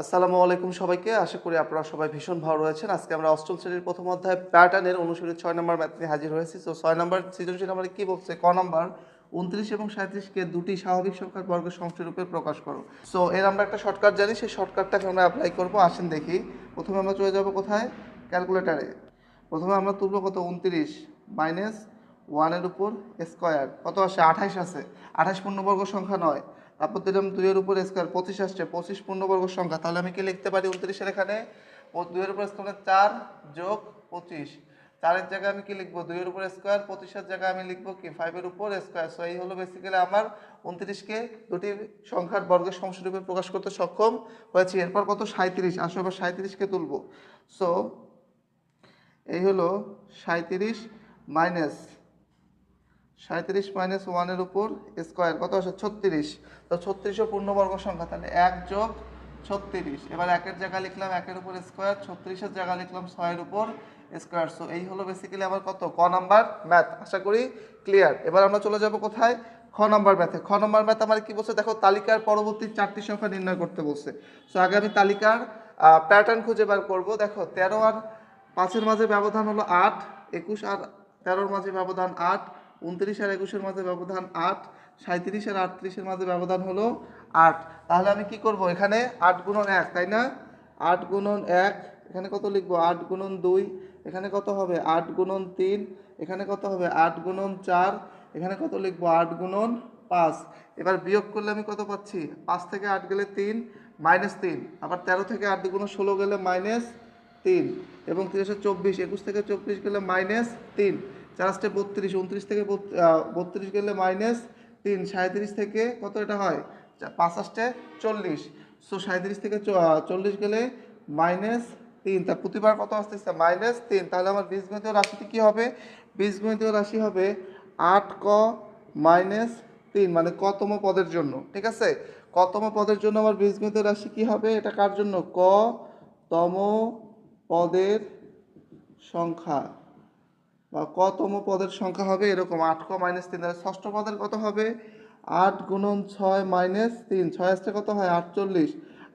আসসালামু আলাইকুম সবাইকে। আশা করি আপনারা সবাই ভীষণ ভালো রয়েছেন। আজকে আমরা অষ্টম শ্রেণীর প্রথম অধ্যায় প্যাটার্নের অনুশীলনী ৬ নম্বর ম্যাথ নিয়ে হাজির হয়েছি। সো ৬ নম্বর সৃজনশীল আমাদের কি বলছে? ক নাম্বার ২৯ এবং ৩৭ কে দুটি স্বাভাবিক সংখ্যার বর্গের সমষ্টিরূপে প্রকাশ করো। সো এর আমরা একটা শর্টকাট জানি, সেই শর্টকাটটাকে আমরা অ্যাপ্লাই করব। আসেন দেখি। প্রথমে আমরা চলে যাব কোথায়? ক্যালকুলেটারে। প্রথমে আমরা তুলব কত? ২৯ মাইনাস 1 এর উপর স্কয়ার কত আসে? ২৮ আছে। ২৮ পূর্ণবর্গ সংখ্যা নয়। তারপর দিলাম 2 এর উপর স্কয়ার 25 আসছে। 25 পূর্ণবর্গ সংখ্যা। তাহলে আমি কি লিখতে পারি 29 এর এখানে? 2 এর উপর স্কয়ার 4 যোগ 25। 4 এর জায়গায় আমি কি লিখবো? 2 এর উপর স্কয়ার, 25 এর জায়গায় আমি লিখবো কি? 5 এর উপর স্কয়ার। সো এই হলো বেসিক্যালি আমার 29 কে দুটি সংখ্যার বর্গের সমষ্টিরূপে প্রকাশ করতে সক্ষম হয়েছি। এরপর কত? 37। আসো এবার 37 কে তুলবো। সো এই হলো 37 মাইনাস 37 - 1 এর উপর স্কয়ার কত আসে? 36। তো 36ও পূর্ণবর্গ সংখ্যা, তাহলে 1 যোগ 36। এবার 1 এর জায়গায় লিখলাম 1 এর উপর স্কয়ার, 36 এর জায়গায় লিখলাম 6 এর উপর স্কয়ার। সো এই হলো বেসিক্যালি আমার কত? ক নাম্বার ম্যাথ। আশা করি ক্লিয়ার। এবার আমরা চলে যাব কোথায়? খ নম্বর ম্যাথে। খ নম্বর ম্যাথ আমার কি বলছে? দেখো, তালিকার পরবর্তী 4টি সংখ্যা নির্ণয় করতে বলছে। সো আগে আমি তালিকার প্যাটার্ন খুঁজে বার করব। দেখো, 13 আর 5-এর মাঝে ব্যবধান হলো 8, 21 আর 13-র মাঝে ব্যবধান 8, 29 আর 21-এর মাঝে ব্যবধান 8, 37 আর 38-এর মাঝে ব্যবধান হলো 8। তাহলে আমি কি করব? এখানে 8 গুণন 1, তাই না? 8 গুণন 1, এখানে কত লিখবো? 8 গুণন 2, এখানে কত হবে? 8 গুণন 3, এখানে কত হবে? 8 গুণন 4, এখানে কত লিখবো? 8 গুণন 5। এবার বিয়োগ করলে আমি কত পাচ্ছি? 5 থেকে 8 গেলে 3, -3। আবার 13 থেকে 8 গুণ 16 গেলে -3, এবং 3 24, 21 থেকে 24 গেলে -3, 4 32, 29 থেকে 32 গেলে -3, 37 থেকে কত এটা হয়? 5 40। সো 37 থেকে 40 গেলে -3, তা প্রতিবার কত আসতেছে? -3। তাহলে আমার বীজগণিতীয় রাশিটি কি হবে? বীজগণিতীয় রাশি হবে 8 ক -3, মানে কতম পদের জন্য। ঠিক আছে? কতম পদের জন্য আমার বীজগণিতীয় রাশি কি হবে? এটা কার জন্য? ক তম পদের সংখ্যা, বা কতম পদের সংখ্যা হবে এরকম 8 ক -3। তাহলে ষষ্ঠ পদের কত হবে? 8 গুণন 6 -3, 6 আসতে কত হয়? 48,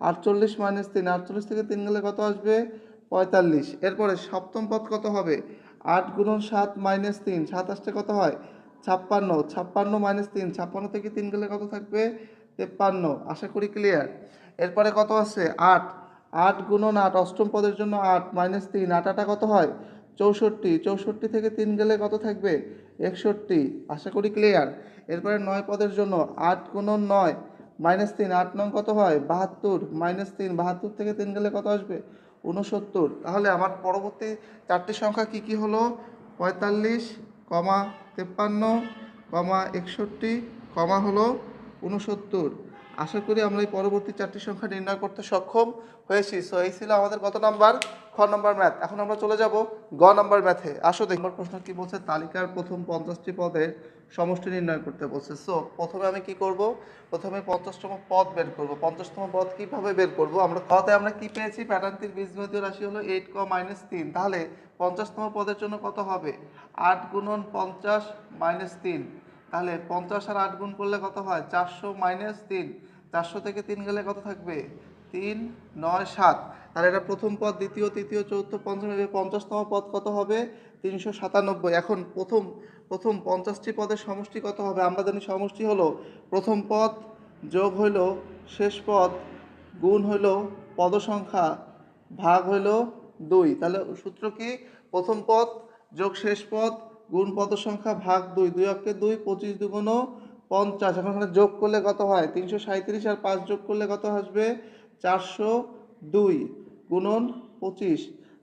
48 -3, 48 থেকে 3 গেলে কত আসবে? 45। এরপরে সপ্তম পদ কত হবে? 8 গুণন 7 -3, 7 আসতে কত হয়? 56, 56 - 3, 56 থেকে 3 গেলে কত থাকবে? 53। আশা করি ক্লিয়ার। এরপরে কত আছে? 8, 8 গুণন 8, অষ্টম পদের জন্য 8 -3, 8 8 কত হয়? 64, 64 থেকে 3 গেলে কত থাকবে? 61। আশা করি ক্লিয়ার। এরপরে 9 পদের জন্য 8 গুণন 9 -3, 8 9 কত হয়? 72, -3, 72 থেকে 3 গেলে কত আসবে? 69। তাহলে আমার পরবর্তী 4টি সংখ্যা কি কি হলো? 45, 53, 61, হলো 69। আশা করি আমরা এই পরবর্তী 4টি সংখ্যা নির্ণয় করতে সক্ষম হয়েছি। সো এই ছিল আমাদের কত নাম্বার? খ নম্বর ম্যাথ। এখন আমরা চলে যাব গ নম্বর ম্যাথে। আসো দেখি আমার প্রশ্ন কি বলছে। তালিকার প্রথম 50টি পদের সমষ্টি নির্ণয় করতে বলছে। সো প্রথমে আমি কি করব? প্রথমে 50তম পদ বের করব। 50তম পদ কিভাবে বের করব? আমরা কতে আমরা কি পেয়েছি? প্যাটার্নটির বীজগণিতীয় রাশি হলো 8 ক -3। তাহলে 50তম পদের জন্য কত হবে? 8 গুণন 50 -3। তাহলে 50 আর 8 গুণ করলে কত হয়? 400 -3, 400 থেকে 3 গেলে কত থাকবে? 3 9 7। তাহলে এটা প্রথম পদ, দ্বিতীয়, তৃতীয়, চতুর্থ, পঞ্চম, এভাবে 50তম পদ কত হবে? 397। এখন প্রথম 50টি পদের সমষ্টি কত হবে? আমরা জানি সমষ্টি হলো প্রথম পদ যোগ হইল শেষ পদ গুণ হইল পদ সংখ্যা ভাগ হইল 2। তাহলে সূত্র কি? প্রথম পদ যোগ শেষ পদ গুণ পদ সংখ্যা ভাগ 2, 2 অক্ষে 2, 25 দুগুণ 50। এখন এখানে যোগ করলে কত হয়? 337, আর 5 যোগ করলে কত আসবে? 402 গুণন 25।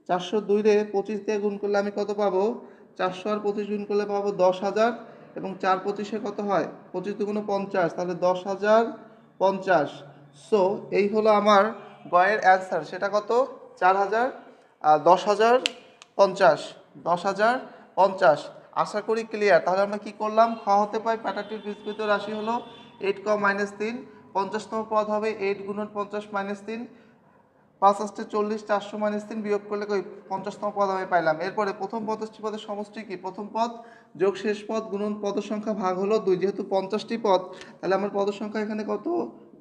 402 রে 25 দিয়ে গুণ করলে আমি কত পাবো? 400 আর 25 গুণ করলে পাবো 10,000, এবং 4 25-এ কত হয়? 25 দুগুণ 50, তাহলে 10,050। সো এই হলো আমার গয়ের অ্যান্সার। সেটা কত? 4,000, 10,050, 10,050। আশা করি ক্লিয়ার। তাহলে আমরা কি করলাম? খ হতে পাই প্যাটার্নটির বীজগণিতীয় রাশি হলো 8 ক -3। 50তম পদ হবে 8 গুণন 50 -3, 5 8 40, 400 -3 বিয়োগ করলে কই 50তম পদ আমি পাইলাম। এরপরে প্রথম 50টি পদের সমষ্টি কি? প্রথম পদ যোগ শেষ পদ গুণন পদ সংখ্যা ভাগ হলো 2। যেহেতু 50টি পদ, তাহলে আমার পদ সংখ্যা এখানে কত?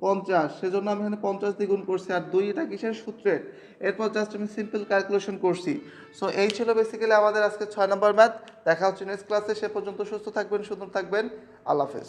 50, সেজন্য আমি এখানে 50 দ্বিগুণ করছি, আর 2 এটা কিসের সূত্রের। এরপর জাস্ট আমি সিম্পল ক্যালকুলেশন করছি। সো এই ছিল বেসিক্যালি আমাদের আজকে 6 নম্বর ম্যাথ। দেখা হচ্ছে নেক্সট ক্লাসে, সে পর্যন্ত সুস্থ থাকবেন, সুন্দর থাকবেন, আল্লাহ হাফেজ।